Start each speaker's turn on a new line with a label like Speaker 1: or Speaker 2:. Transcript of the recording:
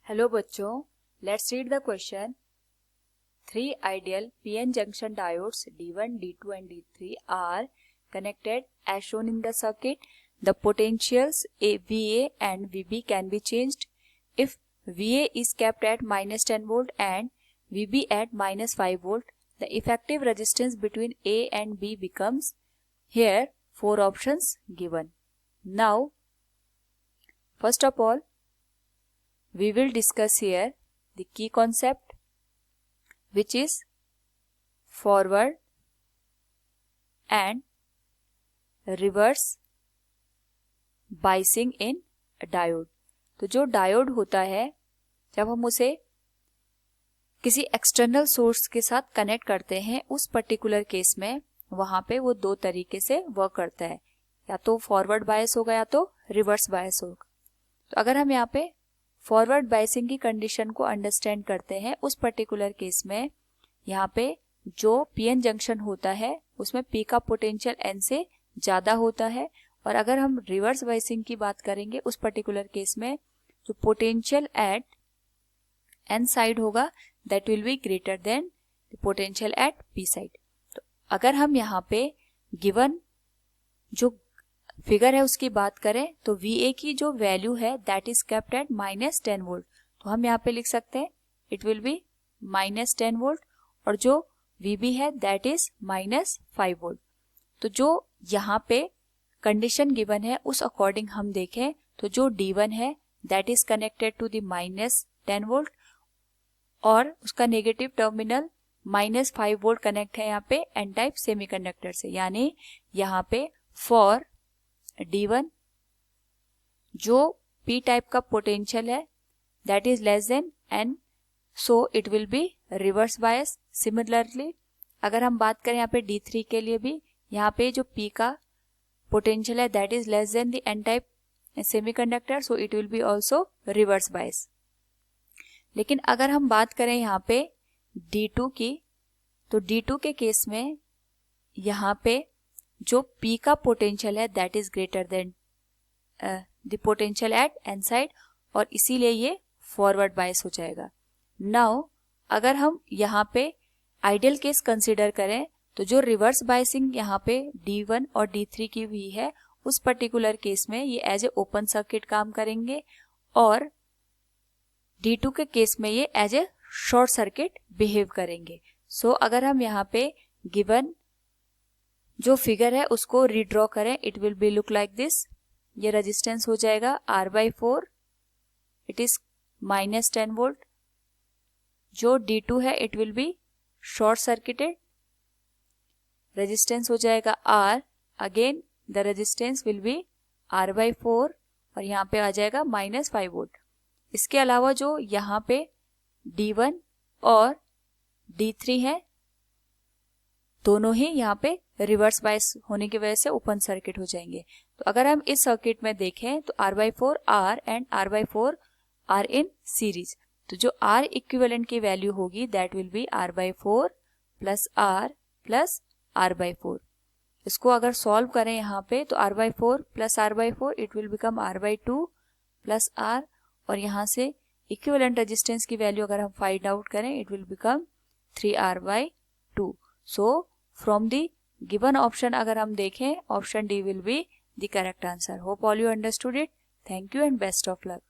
Speaker 1: Hello बच्चों, let's read the question. 3 ideal PN junction diodes D1, D2 and D3 are connected as shown in the circuit. The potentials VA and VB can be changed. If VA is kept at -10 volt and VB at -5 volt, the effective resistance between A and B becomes. Here 4 options given. Now, first of all, we will discuss here the key concept, which is forward and reverse biasing in diode. तो जो diode होता है, जब हम उसे किसी external source के साथ कनेक्ट करते हैं, उस पर्टिकुलर केस में वहां पे वो दो तरीके से वर्क करता है, या तो फॉरवर्ड बायस होगा या तो रिवर्स बायस होगा। तो अगर हम यहाँ पे फॉरवर्ड बायसिंग की कंडीशन को अंडरस्टैंड करते हैं, उस पर्टिकुलर केस में यहाँ पे जो पीएन जंक्शन होता है उसमें पी का पोटेंशियल एन से ज्यादा होता है, और अगर हम रिवर्स बायसिंग की बात करेंगे उस पर्टिकुलर केस में जो पोटेंशियल एट एन साइड होगा that will be greater than the potential eight P side. तो अगर हम यहाँ पे गिवन जो फिगर है उसकी बात करें तो VA की जो वैल्यू है that is kept at -10 volt, तो हम यहाँ पे लिख सकते हैं इट विल बी -10 वोल्ट, और जो VB है दैट इज -5 वोल्ट। तो जो यहाँ पे कंडीशन गिवन है उस अकॉर्डिंग हम देखें तो जो D1 है that is connected to the -10 volt, और उसका नेगेटिव टर्मिनल -5 वोल्ट कनेक्ट है यहाँ पे एन टाइप सेमीकंडक्टर से, यानी यहाँ पे फॉर D1 जो P टाइप का पोटेंशियल है that is less than N, so it will be reverse bias. Similarly अगर हम बात करें यहाँ पे D3 के लिए भी, यहाँ पे जो P का पोटेंशियल है that is less than the N type semiconductor, so it will be also reverse bias. लेकिन अगर हम बात करें यहाँ पे D2 की, तो D2 के केस में यहाँ पे जो P का पोटेंशियल है that is greater than the potential at N side, और इसीलिए ये फॉरवर्ड बायस हो जाएगा। नाउ अगर हम यहाँ पे आइडियल केस कंसीडर करें तो जो रिवर्स बायसिंग यहाँ पे D1 और D3 की हुई है उस पर्टिकुलर केस में ये एज ए ओपन सर्किट काम करेंगे, और D2 के केस में ये as a short circuit behave करेंगे। सो अगर हम यहाँ पे गिवन जो फिगर है उसको रीड्रॉ करें, it will be look like this. ये रेजिस्टेंस हो जाएगा R/4, इट इज -10 वोल्ट। जो D2 है it will be short circuited, resistance हो जाएगा R, again the resistance will be R/4, और यहाँ पे आ जाएगा -5 वोल्ट। इसके अलावा जो यहाँ पे D1 और D3 है दोनों ही यहाँ पे रिवर्स बायस होने की वजह से ओपन सर्किट हो जाएंगे। तो अगर हम इस सर्किट में देखें तो R/4 R and R/4 are in series, तो जो R इक्विवेलेंट की वैल्यू होगी that will be R/4 plus R plus R/4। इसको अगर सॉल्व करें यहाँ पे तो R/4 plus R/4 it will become R/2 plus R, और यहाँ से इक्विवेलेंट रेजिस्टेंस की वैल्यू अगर हम फाइंड आउट करें it will become 3R/2। So from the given option अगर हम देखें option D will be the correct answer. Hope all you understood it. Thank you and best of luck.